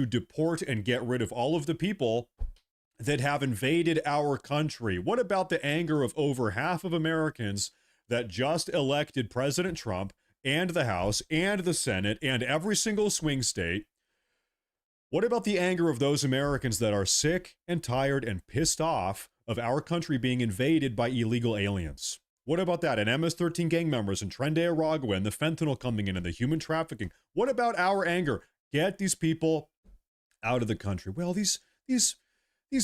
to deport and get rid of all of the people that have invaded our country? What about the anger of over half of Americans that just elected President Trump and the House and the Senate and every single swing state? What about the anger of those Americans that are sick and tired and pissed off of our country being invaded by illegal aliens? What about that? And MS-13 gang members and Tren de Aragua and the fentanyl coming in and the human trafficking. What about our anger? Get these people out of the country. Well, these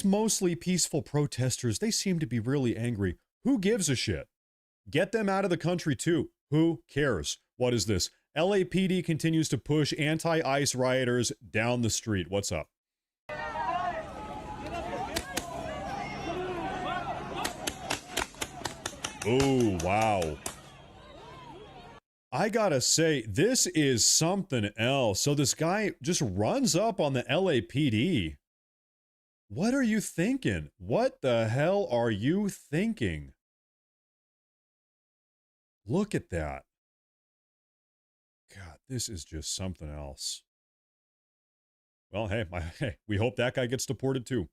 mostly peaceful protesters, they seem to be really angry. Who gives a shit? Get them out of the country too. Who cares? What is this? LAPD continues to push anti-ICE rioters down the street. What's up? Oh, wow. I gotta say, this is something else. So this guy just runs up on the LAPD. What are you thinking? What the hell are you thinking? Look at that. God, this is just something else. Well, hey, we hope that guy gets deported too.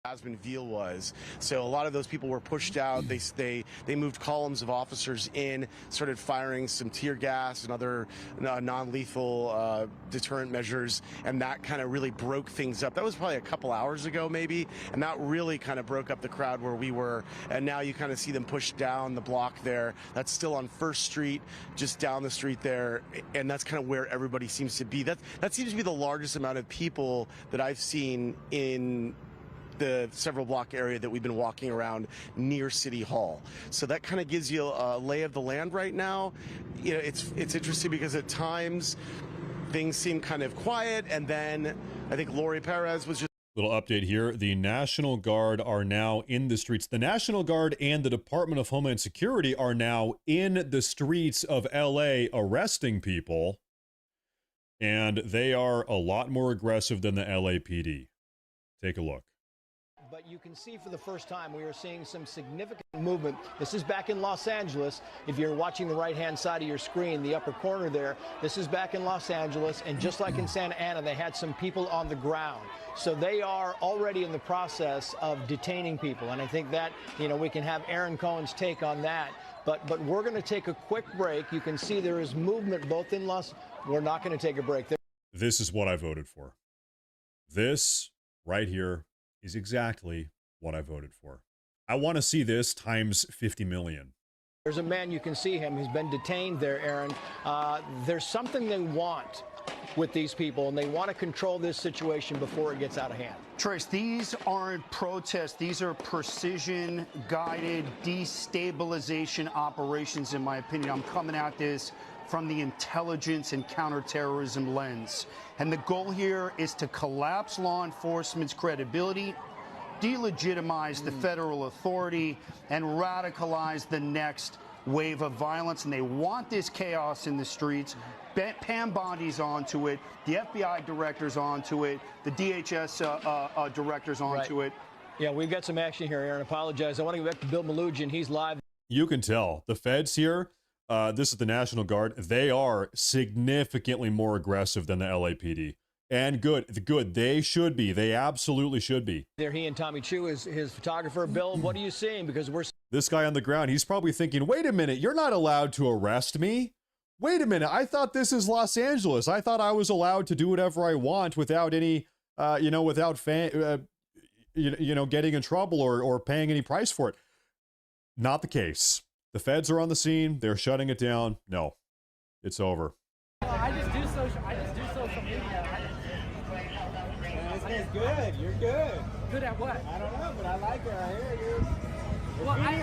Asmon Veal was. So a lot of those people were pushed out. They moved columns of officers in, started firing some tear gas and other non-lethal deterrent measures, and that kind of really broke things up. That was probably a couple hours ago maybe, and that really kind of broke up the crowd where we were. And now you kind of see them pushed down the block there. That's still on First Street, just down the street there, and that's kind of where everybody seems to be. That seems to be the largest amount of people that I've seen in the several block area that we've been walking around near City Hall. So that kind of gives you a lay of the land right now. You know, it's interesting because at times things seem kind of quiet, and then I think Lori Perez was just... Little update here. The National Guard are now in the streets. The National Guard and the Department of Homeland Security are now in the streets of LA arresting people, and they are a lot more aggressive than the LAPD. Take a look. But you can see for the first time we are seeing some significant movement. This is back in Los Angeles. If you're watching the right-hand side of your screen, the upper corner there, this is back in Los Angeles. And just like in Santa Ana, they had some people on the ground. So they are already in the process of detaining people. And I think that, you know, we can have Aaron Cohen's take on that. But we're going to take a quick break. You can see there is movement both in We're not going to take a break. This is what I voted for. This right here is exactly what I voted for. I want to see this times 50 million. There's a man, you can see him, he's been detained there, Aaron. There's something they want with these people, and they want to control this situation before it gets out of hand. Trace, these aren't protests. These are precision-guided destabilization operations, in my opinion. I'm coming at this from the intelligence and counterterrorism lens. And the goal here is to collapse law enforcement's credibility, delegitimize the federal authority, and radicalize the next wave of violence. And they want this chaos in the streets. Pam Bondi's onto it. The FBI director's onto it. The DHS director's onto it. Yeah, we've got some action here, Aaron. Apologize. I want to get back to Bill Melugin. He's live. You can tell. The feds here, this is the National Guard. They are significantly more aggressive than the LAPD. And good. They should be. They absolutely should be. There, he and Tommy Chu is his photographer. Bill, what are you seeing? Because we're... This guy on the ground, he's probably thinking, wait a minute, you're not allowed to arrest me. Wait a minute, I thought this is Los Angeles. I thought I was allowed to do whatever I want without any, without getting in trouble or paying any price for it. Not the case. The feds are on the scene. They're shutting it down. No, it's over. I just do social media. That's good. You're good. Good at what? I don't know, but I like it. I hear you. Well, I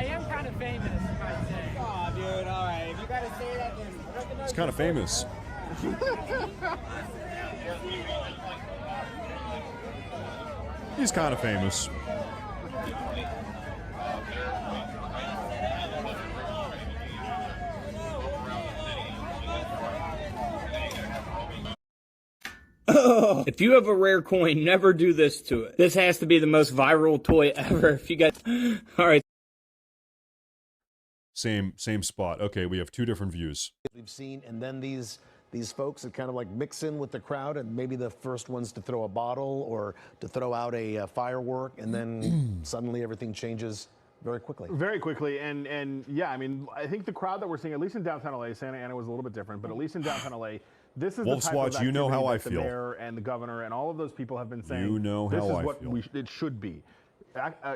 am kind of famous, you might say. Oh, dude, all right. If you gotta say that, then recognize. It's kind of famous. He's kind of famous. If you have a rare coin, never do this to it. This has to be the most viral toy ever. If you guys... All right. Same spot. Okay, we have two different views. We've seen, and then these these folks that kind of like mix in with the crowd and maybe the first ones to throw a bottle or to throw out a firework, and then suddenly everything changes very quickly. Very quickly, and yeah, I mean, I think the crowd that we're seeing, at least in downtown LA, Santa Ana was a little bit different, but at least in downtown LA, this is Wolf's the type Watch, of you know how I activity that feel. the mayor and the governor and all of those people have been saying. You know this how is I what feel. it should be.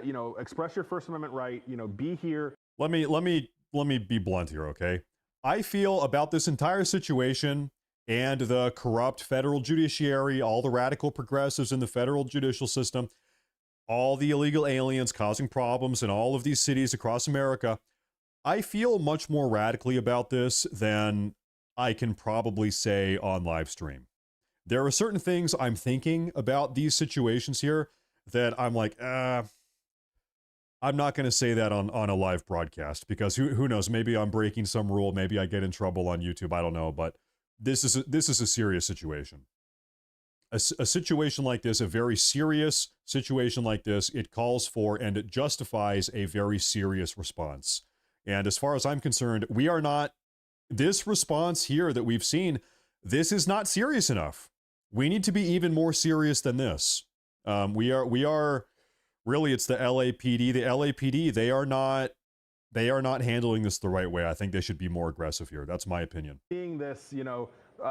You know, express your First Amendment right. You know, be here. Let me be blunt here, okay? I feel about this entire situation and the corrupt federal judiciary, all the radical progressives in the federal judicial system, all the illegal aliens causing problems in all of these cities across America. I feel much more radically about this than I can probably say on live stream. There are certain things I'm thinking about these situations here that I'm like, I'm not going to say that on a live broadcast, because who knows? Maybe I'm breaking some rule. Maybe I get in trouble on YouTube. I don't know. But this is a serious situation. A situation like this, a very serious situation like this, it calls for and it justifies a very serious response. And as far as I'm concerned, we are not, this response here that we've seen, this is not serious enough. We need to be even more serious than this. We are really, it's the LAPD. The LAPD, they are not handling this the right way. I think they should be more aggressive here. That's my opinion. Seeing this, you know,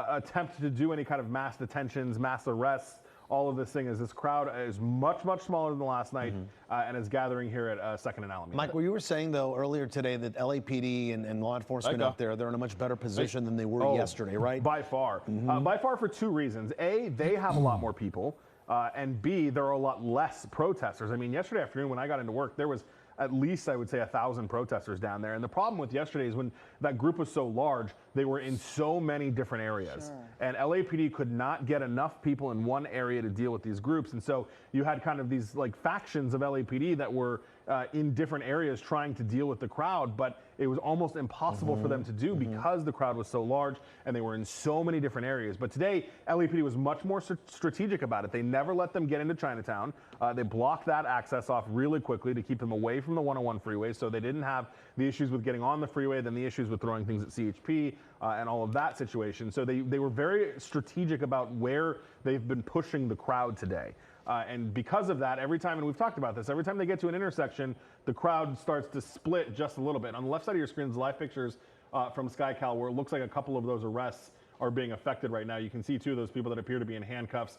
attempt to do any kind of mass detentions, mass arrests, all of this thing is this crowd is much, much smaller than last night and is gathering here at 2nd and Alameda. Michael, you were saying, though, earlier today that LAPD and law enforcement up there, they're in a much better position than they were yesterday, right? By far. By far for two reasons. A, they have a lot more people. And B, there are a lot less protesters. I mean, yesterday afternoon when I got into work, there was at least, I would say, 1,000 protesters down there. And the problem with yesterday is when that group was so large, they were in so many different areas. Sure. And LAPD could not get enough people in one area to deal with these groups. And so you had kind of these like factions of LAPD that were in different areas trying to deal with the crowd, but it was almost impossible for them to do because the crowd was so large and they were in so many different areas. But today, LAPD was much more strategic about it. They never let them get into Chinatown. They blocked that access off really quickly to keep them away from the 101 freeway, so they didn't have the issues with getting on the freeway, then the issues with throwing things at CHP and all of that situation. So they were very strategic about where they've been pushing the crowd today. And because of that, every time, and we've talked about this, every time they get to an intersection, the crowd starts to split just a little bit. On the left side of your screen is live pictures from SkyCal where it looks like a couple of those arrests are being affected right now. You can see two of those people that appear to be in handcuffs,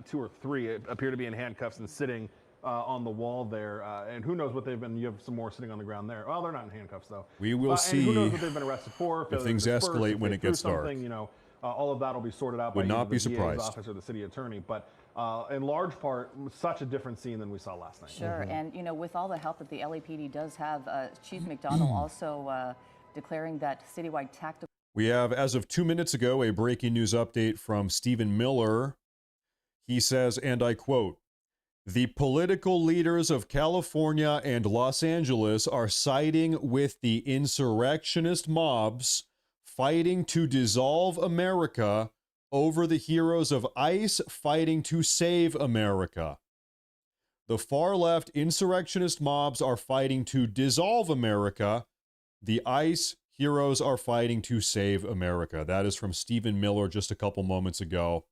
two or three appear to be in handcuffs and sitting on the wall there. And who knows what they've been, you have some more sitting on the ground there. Oh, they're not in handcuffs though. We will see and who knows what they've been arrested for. if things escalate when it gets dark. You know, all of that will be sorted out Would by not be the DA's surprised. office or the city attorney. But in large part, such a different scene than we saw last night. Sure, and you know, with all the help that the LAPD does have, Chief McDonnell also declaring that citywide tactical. We have, as of 2 minutes ago, a breaking news update from Stephen Miller. He says, and I quote, "The political leaders of California and Los Angeles are siding with the insurrectionist mobs fighting to dissolve America over the heroes of ICE fighting to save America. The far-left insurrectionist mobs are fighting to dissolve America. The ICE heroes are fighting to save America." That is from Stephen Miller just a couple moments ago.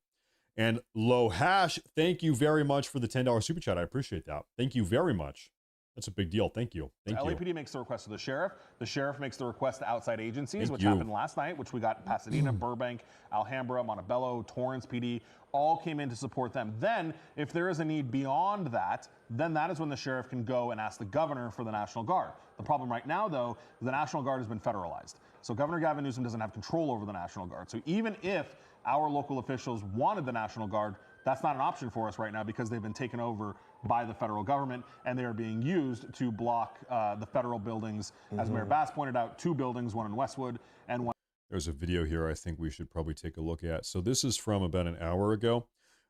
And Lohash, thank you very much for the $10 super chat. I appreciate that. Thank you very much. That's a big deal. Thank you. Thank you. LAPD makes the request to the sheriff. The sheriff makes the request to outside agencies, Thank which you. happened last night, which we got in Pasadena, Burbank, Alhambra, Montebello, Torrance PD, all came in to support them. Then, if there is a need beyond that, then that is when the sheriff can go and ask the governor for the National Guard. The problem right now, though, is the National Guard has been federalized. So Governor Gavin Newsom doesn't have control over the National Guard. So even if our local officials wanted the National Guard, that's not an option for us right now because they've been taken over by the federal government and they are being used to block the federal buildings. As Mayor Bass pointed out, 2 buildings, one in Westwood and one. There's a video here I think we should probably take a look at. So this is from about an hour ago.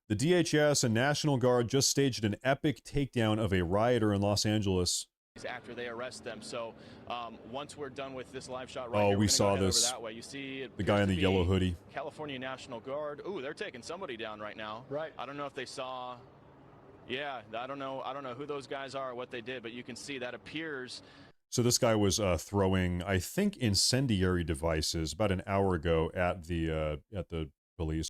The DHS and National Guard just staged an epic takedown of a rioter in Los Angeles. After they arrest them. So once we're done with this live shot Oh, here, we we're saw gonna go this. over that way. You see it The guy in the appears to yellow be hoodie. California National Guard. Ooh, they're taking somebody down right now. Right. I don't know if they saw. Yeah, I don't know who those guys are or what they did, but you can see that appears. So this guy was throwing, I think, incendiary devices about an hour ago at the police.